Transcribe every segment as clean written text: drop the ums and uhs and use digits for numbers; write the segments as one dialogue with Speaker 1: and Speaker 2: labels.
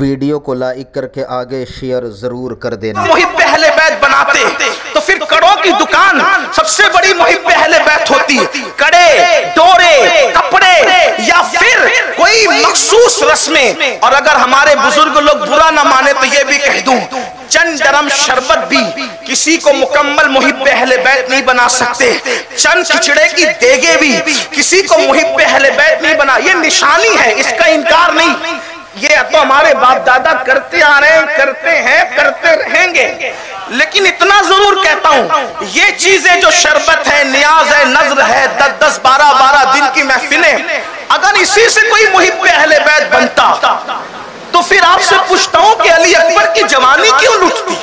Speaker 1: Video को like करके आगे शेयर जरूर कर देना।
Speaker 2: मुहिब अहले बैत बनाते तो फिर कड़ों की दुकान सबसे बड़ी मुहिब अहले बैत होती। कड़े, डोरे, कपड़े या फिर कोई मखसूस रस्में। और अगर हमारे बुजुर्ग लोग बुरा ना माने तो ये भी कह दूं, चंद डरम शरबत भी किसी को मुकम्मल मुहिब अहले बैत नहीं बना सकते। चंद खिचड़े की देगे भी किसी को मुहिब अहले बैत नहीं बना। ये निशानी है, इसका इनकार नहीं। ये तो हमारे बाप दादा करते आ रहे हैं, करते हैं, करते रहेंगे। लेकिन इतना जरूर कहता हूं, ये चीजें जो शरबत है, नियाज है, नजर है, 10-10, 12-12 दिन की महफिलें, अगर इसी से कोई मुहिब अहले बैत बनता तो फिर आपसे पूछता हूं कि अली अकबर की जवानी क्यों लुटती?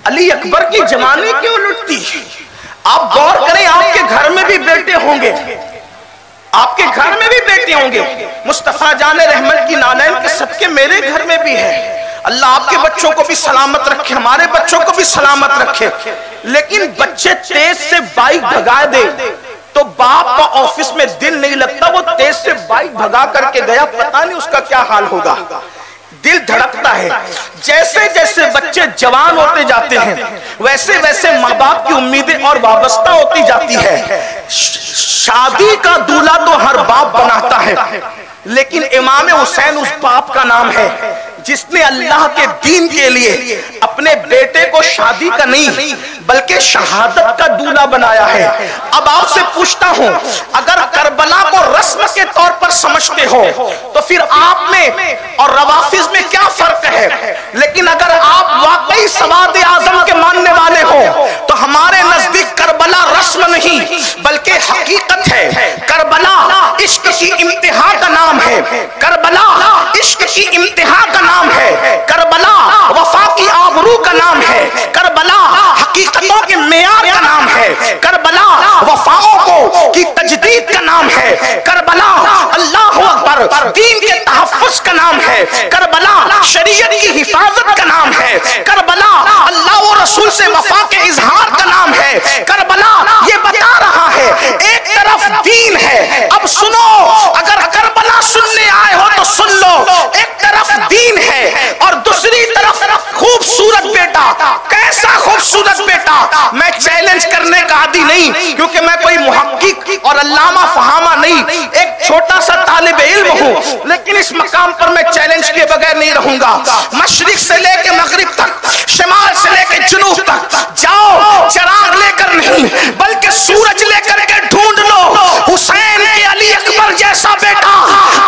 Speaker 2: अली अकबर की जवानी क्यों लुटती? आप गौर करें, आपके घर में भी बेटे होंगे, आपके घर में भी बेटे होंगे। मुस्तफा जाने रहमत की नानैन के सदके मेरे घर में भी है। अल्लाह आपके बच्चों को भी सलामत रखे, हमारे बच्चों को भी सलामत रखे। लेकिन बच्चे तेज से बाइक भगा दे तो बाप का ऑफिस में दिल नहीं लगता। वो तेज से बाइक भगा करके गया, पता नहीं उसका क्या हाल होगा। दिल धड़कता है। जैसे जैसे बच्चे जवान होते जाते हैं वैसे वैसे माँ बाप की उम्मीदें और वाबस्ता होती जाती है। शादी का दूल्हा तो हर बाप बनाता है, लेकिन इमाम हुसैन उस बाप का नाम है जिसने अल्लाह के दीन के लिए अपने बेटे को शादी का नहीं बल्कि शहादत का दूल्हा बनाया है। अब आपसे पूछता हूं, अगर करबला को रस्म के तौर पर समझते हो तो फिर आप में और रवाफिज में क्या फर्क है? लेकिन अगर आप वाकई सवाद आजम के मानने वाले हो तो हमारे नजदीक करबला रस्म नहीं बल्कि हकीकत है। करबला इश्क की इम्तिहा का नाम है, करबला इश्क की इम्तिहा का नाम है, करबला वफा की आबरू का नाम है, करबला हकीकतों के मेयार का नाम है, करबला वफाओं को की तजदीद का नाम है, करबला अल्लाह अकबर दीन के तहफ्फुज़ का नाम है, करबला शरीयत की हिफाजत का नाम है, करबला अल्लाह और रसूल से वफा के इजहार का नाम है। करबला ये बता रहा है एक तरफ दीन है। अब सुनो, अगर करबला सुनने आए हो तो सुन लो, एक तरफ दीन है और दूसरी तरफ खूबसूरत बेटा। कैसा खूबसूरत बेटा? मैं चैलेंज करने का आदी नहीं, क्योंकि मैं कोई मुहक्किक और अल्लामा फहामा नहीं, एक छोटा सा तालिब इल्म हूं। लेकिन इस मकाम पर मैं चैलेंज किए बगैर नहीं रहूंगा। मशरिक से लेके मगरिब तक, शिमाल से लेके जुनूब तक जाओ, चिराग लेकर नहीं बल्कि सूरज लेकर के ढूंढ लो हुसैन के अली अकबर जैसा बेटा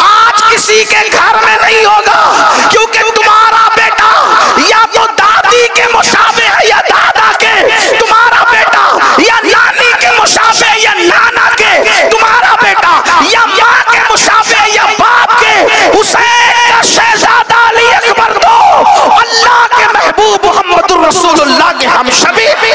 Speaker 2: आज किसी के घर में नहीं होगा। क्योंकि तुम्हारा बेटा या तो दादी के मुशाबे है या दादा के, तुम्हारा बेटा या नानी के मुशाबे या नाना के, तुम्हारा बेटा या माँ के मुशाबे या बाप के। हुसैन का शहजादा अली अकबर तो अल्लाह के महबूब मोहम्मदुर रसूलुल्लाह के हम शबीबी।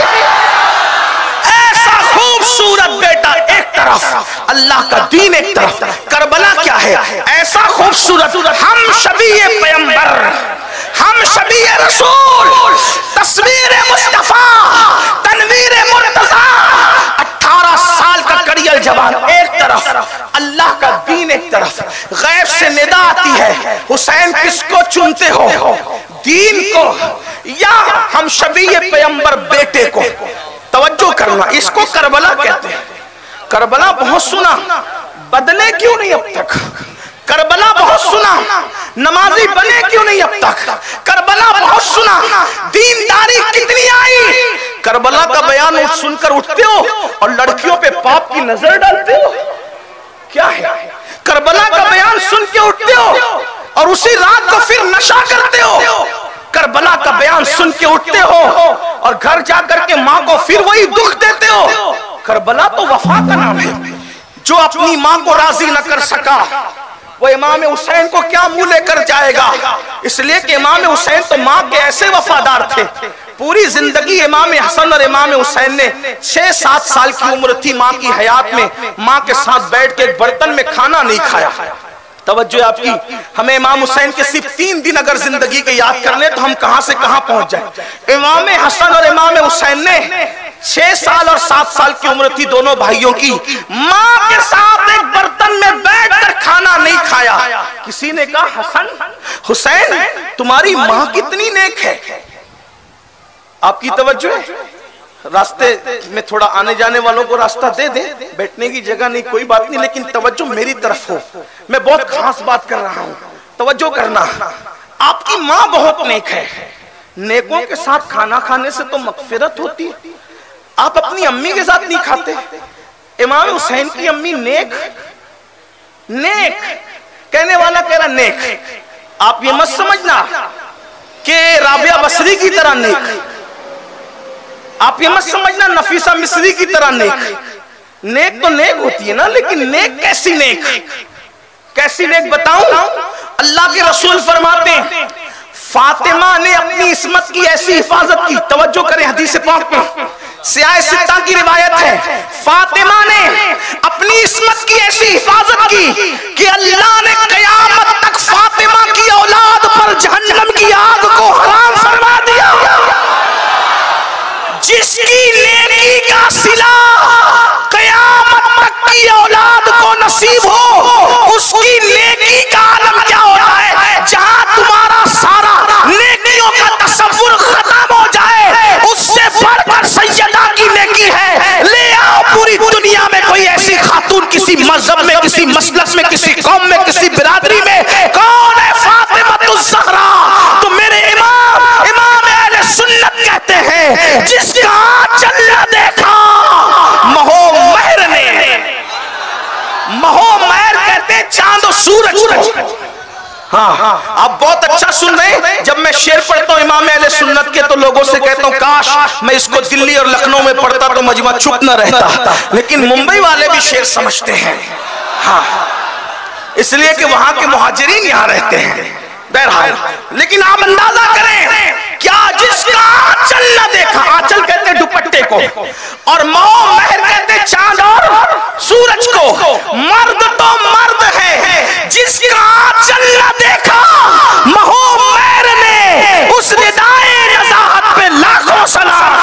Speaker 2: ऐसा खूबसूरत बेटा एक तरफ, अल्लाह का दीन एक तरफ। करबला क्या है? ऐसा खूबसूरत हम शबीए पैगंबर, हम शबीए रसूल, तस्वीर मुस्तफा, तनवीर मुर्तजा। 18 साल का कड़ियल जवान एक तरफ, अल्लाह का दीन एक तरफ। गैब से निदा आती है, हुसैन किसको चुनते हो, दीन को या हम शबीए पैगंबर बेटे को? तवज्जो करना, इसको करबला कहते हैं। करबला बहुत सुना, बदले क्यों नहीं अब तक? करबला बहुत सुना, नमाजी बने क्यों नहीं अब तक? करबला बहुत सुना, दीनदारी कितनी आई? करबला का बयान सुनकर उठते हो और लड़कियों पे पाप की नजर डालते हो, क्या है? करबला का बयान सुन के उठते हो और उसी रात को फिर नशा करते हो। करबला का बयान सुन के उठते हो और घर जाकर के माँ को फिर वही दुख देते हो। करबला तो वफा का नाम है। जो अपनी माँ को राजी न कर सका वो इमाम हुसैन को क्या मुंह लेकर जाएगा? इसलिए कि इमाम हुसैन तो माँ के ऐसे वफादार थे। पूरी जिंदगी इमाम हसन और इमाम हुसैन ने 6-7 साल की उम्र थी माँ की हयात में, माँ के साथ बैठ के एक बर्तन में खाना नहीं खाया। तवज्जो आपकी, हमें इमाम हुसैन के सिर्फ 3 दिन अगर जिंदगी के याद कर ले तो हम कहां से कहां पहुंच जाए। इमाम हसन और इमाम हुसैन ने 6 साल और 7 साल की उम्र थी दोनों भाइयों की। मां के साथ एक बर्तन में बैठकर खाना नहीं खाया। किसी ने कहा, हसन हुसैन तुम्हारी मां कितनी नेक है। आपकी तवज्जो है, रास्ते में थोड़ा आने जाने वालों को रास्ता दे दे, बैठने की जगह नहीं कोई बात नहीं, लेकिन तवज्जो मेरी तरफ हो, मैं बहुत खास बात कर रहा हूं, तवज्जो करना। आपकी मां बहुत नेक है, नेकों के साथ खाना खाने से तो मगफिरत होती है। आप अपनी अम्मी के साथ नहीं खाते। इमाम हुसैन की अम्मी नेक, नेक कहने वाला कह रहा नेक, आप ये मत समझना कि राबिया बसरी की तरह नेक, आप ये मत समझना नफीसा मिस्री की तरह नेक। नेक तो नेक होती है ना, लेकिन नेक कैसी नेक, कैसी नेक बताऊं। अल्लाह के रसूल फरमाते हैं फातिमा ने अपनी इस्मत की ऐसी हिफाजत की, तवज्जो करें हदीस पाक में, सियाह सित्ता की रिवायत है, फातिमा ने अपनी इस्मत की ऐसी हिफाजत की कि अल्लाह ने कयामत तक फातिमा की औलाद पर जहन्नम की आग को हराम फरमा दिया। जिसकी नेकी का सिला कयामत तक की औलाद को नसीब हो, उसकी नेकी का आलम क्या होता है। जहां तुम्हारा सारा नेकियों का तसव्वुर खत्म हो जाए, उससे बढ़कर सैयदा की नेकी है। ले आओ पूरी दुनिया में कोई ऐसी खातून, किसी मजहब में, किसी मसलक में, किसी कौम में, किसी बिरादरी में, कौन है फातिमातुज़ ज़हरा। तो मेरे इमाम अहले सुन्नत कहते हैं जिसका आंचल देखा महो महर ने, महो महर कहते चांद और सूरज को। हाँ, आप बहुत अच्छा सुन रहे हैं। जब मैं शेर पढ़ता हूँ इमाम अहले सुन्नत के, तो लोगों से कहता हूँ काश मैं इसको दिल्ली और लखनऊ में पढ़ता तो मजमा चुप न रहता, लेकिन मुंबई वाले भी शेर समझते हैं। हाँ, इसलिए कि वहां के मुहाजिरीन यहाँ रहते हैं। बहरहाल, लेकिन आप अंदाजा करें क्या जिसका आंचल न देखा, आंचल कहते दुपट्टे को, और मौ महर कहते चांद और सूरज को। मर्द तो मर्द है, जिसका आंचल न देखा महो महर ने, उस निदाए नज़ाहत पे लाखों सलाम।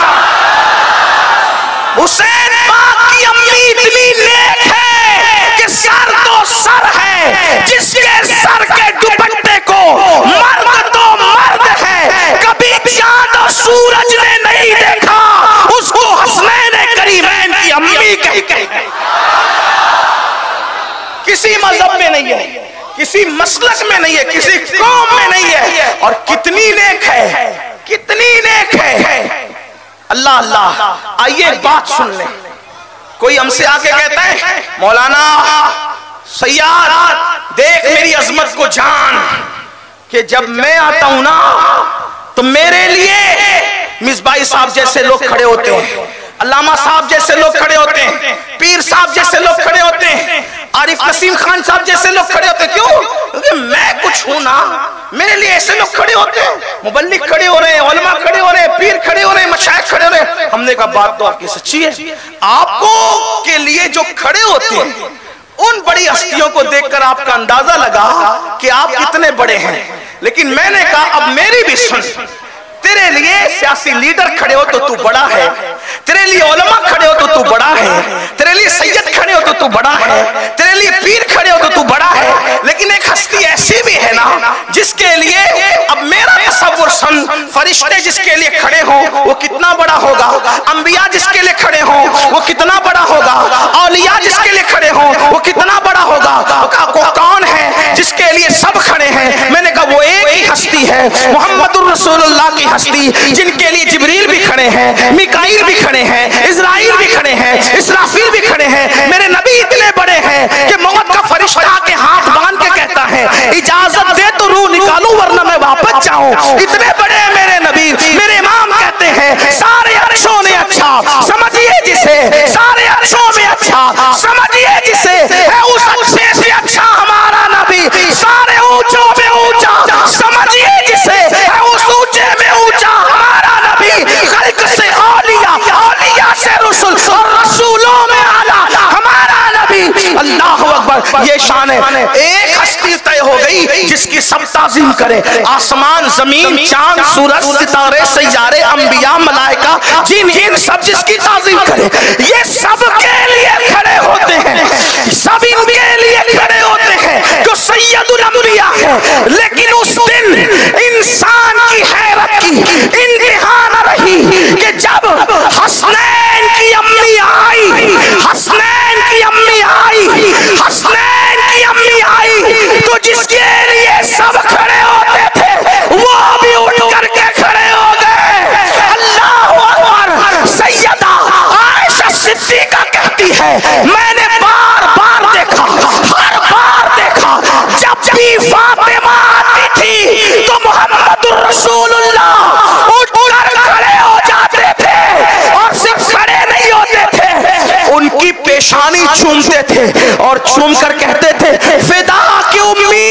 Speaker 2: हुसैन पाक की अम्मी इतनी नेक है कि सर तो सर है, जिसके सर के दुपट्टे को मर्द तो मर्द है, कभी चांद और सूरज ने नहीं देखा, उसको हसनैन करीमैन की अम्मी कहते हैं। किसी मजहब में नहीं है, किसी मसलक में नहीं है, किसी कौम में नहीं है, और कितनी नेक है, कितनी नेक है। अल्लाह अल्लाह। आइए एक बात सुन ले, कोई हमसे आके कहता है मौलाना सैयद देख मेरी अजमत को जान, कि जब मैं आता हूं ना तो मेरे लिए मिसबाई साहब जैसे लोग खड़े होते हैं, अल्लामा साहब जैसे लोग खड़े होते हैं, पीर साहब जैसे लोग खड़े होते हैं, आरिफ नसीम खान साहब जैसे लोग खड़े होते हैं। क्यों? क्योंकि मैं कुछ हूं ना, मेरे लिए ऐसे लोग खड़े होते हैं, मुबल्लिग खड़े हो रहे हैं, उलमा खड़े हो रहे हैं, पीर खड़े हो रहे हैं, मशाइख खड़े हो रहे हैं। हमने कहा बात तो आपकी सच्ची है, आपको के लिए जो खड़े होते हैं उन बड़ी हस्तियों को देखकर आपका अंदाजा लगा कि आप कितने बड़े हैं। लेकिन मैंने कहा अब मेरी भी सुन, तेरे लिए सियासी लीडर खड़े हो तो तू बड़ा है, तेरे लिए उलमा खड़े हो तो तू बड़ा है, तेरे लिए सैयद खड़े हो तो तू बड़ा है, तेरे लिए पीर खड़े हो तो तू बड़ा है। लेकिन एक हस्ती ऐसी भी है ना जिसके लिए अब मेरा तसव्वुर सुन, फरिश्ते जिसके लिए खड़े हो वो कितना बड़ा होगा, अंबिया जिसके लिए खड़े हो वो कितना बड़ा होगा, औलिया जिसके लिए खड़े हो वो कितना बड़ा होगा। वो कौन है जिसके लिए सब खड़े हैं? मैंने कहा वो एक ही हस्ती है, मुहम्मदुर रसूलुल्लाह की हस्ती, जिनके लिए जिब्रील भी खड़े हैं, मिकाईल भी खड़े हैं, इज़राइल भी खड़े हैं, इसराफील भी खड़े हैं। मेरे नबी इतने बड़े हैं कि मौत का फरिश्ता के हाथ बांध के कहता है इजाजत दे तो रूह निकालूं वरना मैं वापस जाऊं। इतने बड़े हैं मेरे नबी। मेरे इमाम कहते हैं सारे अच्छों ने अच्छा समझिए जिसे, सारे अच्छों में अच्छा समझिए जिसे, है उस अच्छे से अच्छा हमारा नबी। सारे ऊंचों में ऊंचा समझिए जिसे, है उस ऊंचे में ऊंचा हमारा नबी। खल्क से औलिया, औलिया से रसूल, और रसूलों में आला हमारा नबी। अल्लाह अकबर, ये शान है। एक हस्ती तय हो गई जिसकी सब ताजीम करे। आसमान, जमीन, चांद, सूरज, सितारे, सैयारे, अंबिया, मलाइका, जिन इन सब जिसकी ताजीम करे, ये सब के लिए खड़े होते हैं, सब इनके लिए खड़े होते हैं जो सैयदुल अंबिया है। लेकिन उस दिन इंसान की हैरत की इंतहा न रही कि जब हसनैन की अम्मी आई, हसनैन की अम्मी आई, हसनैन की अम्मी आई, तो जिसके लिए सब खड़े होते थे वो भी उठ करके खड़े हो गए। अल्लाह अकबर। सैयदा आयशा सिद्दीका कहती है, मैंने बार बार देखा, हर बार देखा, जब भी फातिमा आती थी तो मुहम्मदुर रसूलुल्लाह उठकर खड़े हो जाते थे, और सिर्फ खड़े नहीं होते थे, उनकी पेशानी चूमते थे और चूम कर कहते थे, फिदा की उम्मी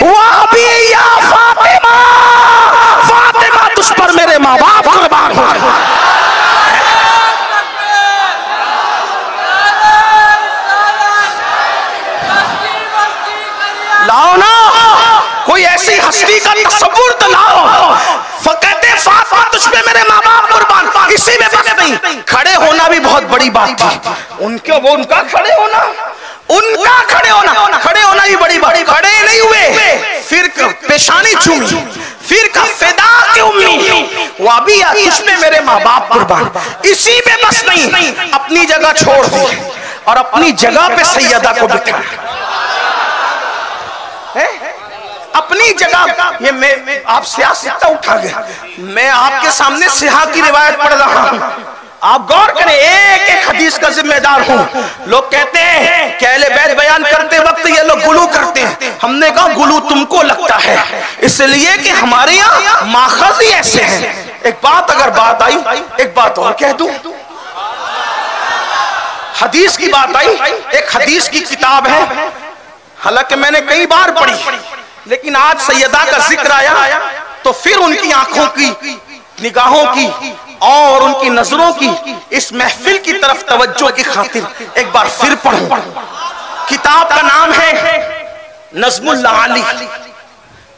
Speaker 2: वह भी या फातिमा, फातिमा तुझ पर मेरे माँ बाप कुर्बान हो। लाओ ना कोई ऐसी हस्ती का तस्वुर तो लाओ। कहते फातिमा तुझ पे मेरे माँ बाप कुर्बान, इसी में बस नहीं, खड़े होना भी बहुत बड़ी बात थी उनके, वो उनका खड़े होना, उनका खड़े होना ही बड़ी बात। खड़े नहीं हुए, फिर पेशानी चूमी, फिर का फिदा की उम्मी वह भी तुझ पे मेरे माँ बाप कुर्बान, इसी में बस नहीं, अपनी जगह छोड़ दी और अपनी जगह पे सैयदा को बिठाया। अपनी जगह, ये मैं आप सियासत उठा गया, मैं आपके सामने सिहा की रिवायत पढ़ रहा हूं, आप गौर करें, एक एक हदीस का जिम्मेदार हूं। लोग कहते हैं कि अहले बैत बयान करते वक्त ये लोग गुलू करते हैं, हमने कहा गुलू तुमको लगता है, इसलिए कि हमारे यहाँ माखज़ ही ऐसे हैं। एक बात अगर बात आई, एक बात और कह दूं, हदीस की बात आई, एक हदीस की किताब है, हालांकि मैंने कई बार पढ़ी, लेकिन आज सैयदा का जिक्र आया तो फिर उनकी आंखों की, निगाहों की और उनकी नजरों की इस महफिल की तरफ तवज्जो की खातिर एक बार फिर पढ़ूं। किताब का नाम है नज़्मुल आली,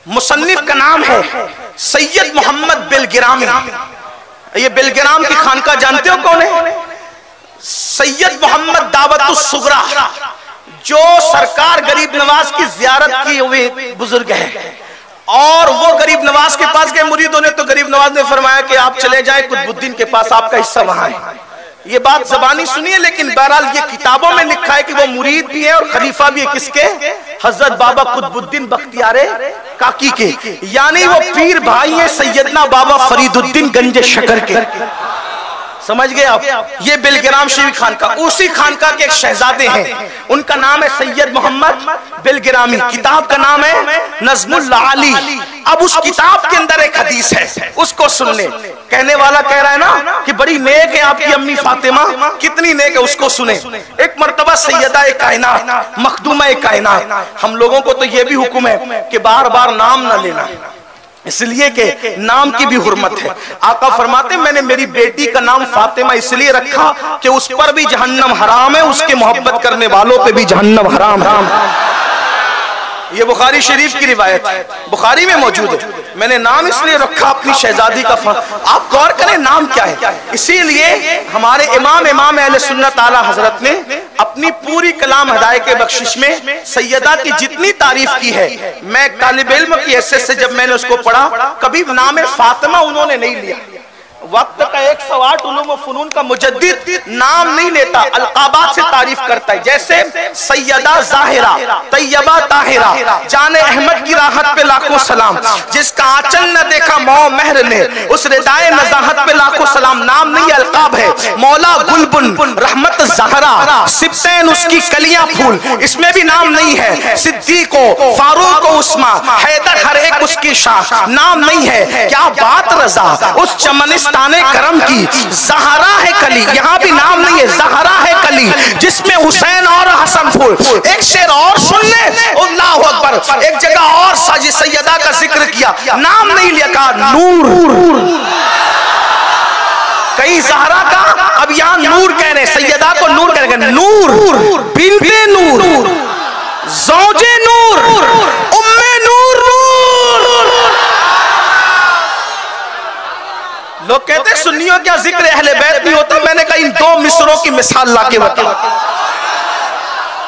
Speaker 2: मुसन्निफ का नाम है सैयद मोहम्मद बिलगिरामी। ये बिलगिराम की खानका जानते हो कौन है? सैयद मोहम्मद दावतुस सुगरा, जो सरकार गरीब नवाज की जियारत किए हुए बुजुर्ग है, और वो गरीब नवाज के पास गए मुरीदों ने, तो गरीब नवाज ने फरमाया कि आप चले जाएं कुतुबुद्दीन के पास, आपका हिस्सा वहां है। ये बात ज़बानी सुनिए, लेकिन बहरहाल ये किताबों में लिखा है कि वो मुरीद भी है और खलीफा भी है, किसके? हजरत बाबा कुतुबुद्दीन बख्तियारे काकी के, यानी वो पीर भाई है सैयदना बाबा फरीदुद्दीन गंज शकर के। समझ गए आप? ये बिलगिराम शरीफ खानका, उसी खानका के एक शहजादे हैं, उनका नाम है सैयद मोहम्मद बिलगिरामी, किताब का नाम है नज़्मुल आली। अब उस किताब के अंदर एक हदीस है, उसको सुन ले। कहने वाला कह रहा है ना कि बड़ी नेक है आपकी अम्मी फातिमा, कितनी नेक है, उसको सुने। एक मर्तबा सैयदा ए कायनात, मखदूमा ए कायनात, हम लोगों को तो यह भी हुक्म है कि बार बार नाम ना लेना, इसलिए कि नाम की भी हुर्मत है। आका फरमाते मैंने मेरी बेटी का नाम फातिमा इसलिए रखा कि उस पर भी जहन्नम हराम है, उसके मोहब्बत करने वालों पे भी जहन्नम हराम है। ये बुखारी शरीफ की रिवायत है, बुखारी में मौजूद है। मैंने नाम इसलिए रखा अपनी शहजादी का। आप गौर करें नाम क्या है। इसीलिए हमारे इमाम अहले सुन्नत आला हजरत ने अपनी पूरी कलाम हदाये के बख्शिश में सैयदा की जितनी तारीफ की है, मैं तालिब इल्म की हैसियत से जब मैंने उसको पढ़ा, कभी नाम फातिमा उन्होंने नहीं लिया। वक्त का 108 उलूम व फनून का मुजद्दिद नाम नहीं लेता, अलकाबात से तारीफ करता है। जैसे सैयदा जाहिरा, तैयबा ताहिरा, जाने अहमद की राहत पे लाखों सलाम, जिसका आंचल न देखा मौ महर ने, उस रिदाए नजाहत पे लाखों सलाम। नाम नहीं, अलकाब है। मौला गुलबुन, रहमत ज़हरा, सिब्तैन उसकी कलियां फूल, इसमें भी नाम नहीं है। सिद्दीको, फारूक, उस्मा, हैदर, हर एक उसकी शाह, नाम नहीं है। क्या बात रजा उस चमनिस्ताने करम की, ज़हरा है कली, यहाँ भी नाम नहीं है, ज़हरा है कली, जिसमें हुसैन और हसन फूल। एक शेर और सुन ले, अल्लाह अकबर। एक जगह और साजी सैयदा का जिक्र किया, नाम नहीं लिया, कहा नूर। कहीं ज़हरा का, अब यहाँ नूर कह रहे, सैयदा को नूर कह रहे, नूर बिन्ते नूर, ज़ौजे नूर, उम्मे नूर, लोग कहते हैं सुन्नियों क्या जिक्र अहले बैत नहीं होता। मैंने कहा इन 2 मिसरों की मिसाल लाके बता।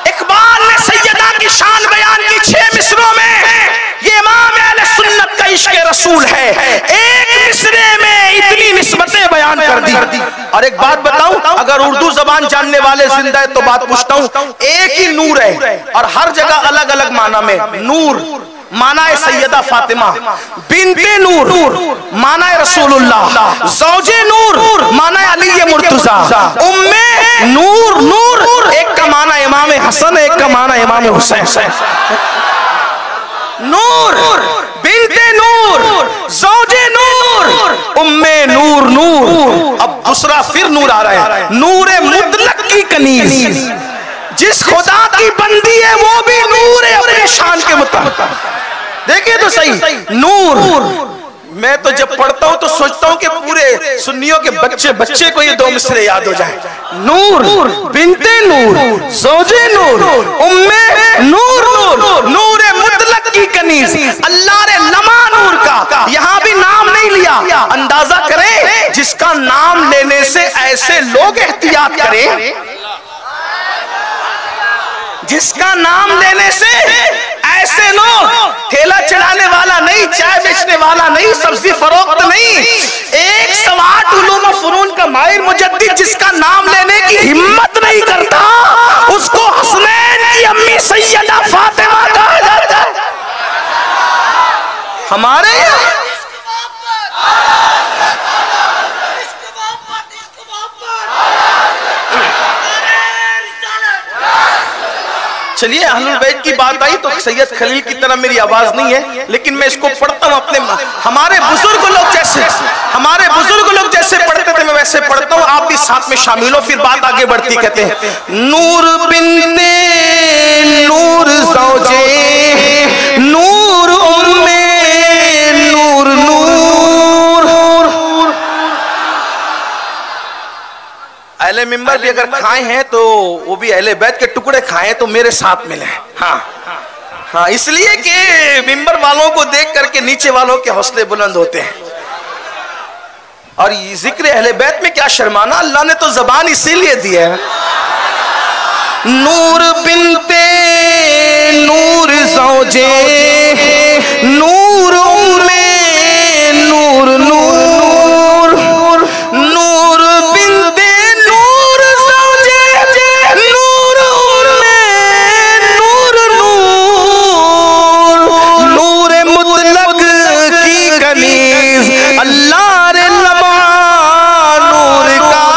Speaker 2: इकबाल ने सैयदा की शान बयान की 6 मिसरों में। ये इमाम अहले सुन्नत का इश्क रसूल है। एक मिसरे में इतनी निस्बतें बयान कर दी। और एक बात बताऊं, अगर उर्दू जबान जानने वाले जिंदा है तो बात पूछता हूं, एक ही नूर है और हर जगह अलग अलग माना में। नूर माना है सैयदा फातिमा बिन्ते नूर, माना है रसूलुल्लाह। ज़ौजे नूर माना है अली मुर्तजा। उम्मे नूर नूर एक का माना इमाम हसन, एक का माना इमाम हुसैन। नूर बिन्ते नूर, ज़ौजे नूर, उम्मे नूर नूर। अब दूसरा फिर नूर आ रहा है, नूर मुतलक की कनीज। जिस खुदा की बंदी है वो भी नूर है अपने शान के मुताबिक। देखिए तो सही, नूर। मैं तो जब पढ़ता हूं तो सोचता हूं कि पूरे सुन्नियों के बच्चे को ये 2 मिसरे याद हो जाए। नूर बिन्ते नूर, ज़ौजे नूर, उम्मे नूर नूर, नूर मुतलक की कनीज। अल्लाह ने लमा नूर का यहां भी नाम नहीं लिया। अंदाजा करें जिसका नाम लेने से ऐसे लोग एहतियात करें, जिसका नाम लेने से ऐसे लोग, ठेला चलाने वाला नहीं, चाय बेचने वाला नहीं, सब्जी फरोख्त नहीं, 108 उलूम व फुनून का माहिर मुजद्दिद जिसका नाम लेने की हिम्मत नहीं करता, उसको हसनैन की अम्मी सैयदा फातिमा कहा जाता है। हमारे चलिए अहलुल बैत की बात आई तो सैयद खलील की तरह मेरी आवाज नहीं है, लेकिन मैं इसको पढ़ता हूँ अपने हमारे बुजुर्ग लोग जैसे पढ़ते थे मैं वैसे पढ़ता हूँ। आप भी साथ में शामिल हो, फिर बात आगे बढ़ती। कहते हैं नूर बिन्ते नूर, ज़ौजे नूर, उम्मे नूर नूर। अहले मिंबर भी अगर खाए हैं तो वो भी अहले बैत के टुकड़े खाए तो मेरे साथ मिले। हाँ, इसलिए कि मिंबर वालों को देख करके नीचे वालों के हौसले बुलंद होते हैं। और ये जिक्र अहले बैत में क्या शर्माना, अल्लाह ने तो जबान इसीलिए दी है। नूर बिन्ते नूर, ज़ौजे नूर, उम्मे नूर नूर, नूर बिन्ते नूर, ज़ौजे नूर, उम्मे नूर नूर, नूर मुतलक की कनीज। अल्लाह रे लमा नूर का।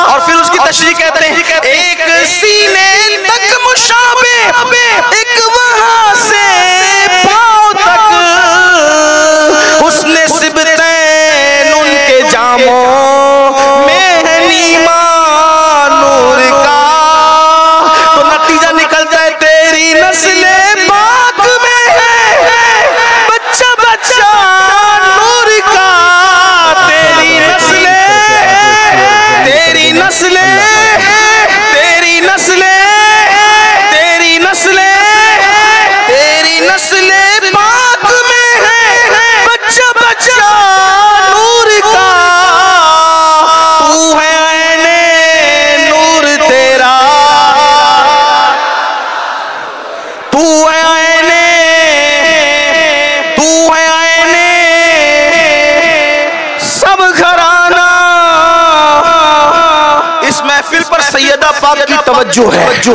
Speaker 2: और फिर उसकी तशरीह कहते हैं एक सीने तक मुशाबे, एक वहां से पांव तक, उसने सिबतैन उनके जामों में है नीमा नूर का। तो नतीजा निकलता है तेरी नस्ले पाक में है बच्चा बच्चा नूर का। तेरी नस्ले तेरी नस्ले तेरी नस्ले तेरी नस्ले तेरी नस्ले पाक में है बच्चा बच्चा नूर का। तू है ऐने नूर तेरा, तू है ऐने, तू है ऐने सब घराना। इस महफिल पर सैयदा पाक की तवज्जो है। तू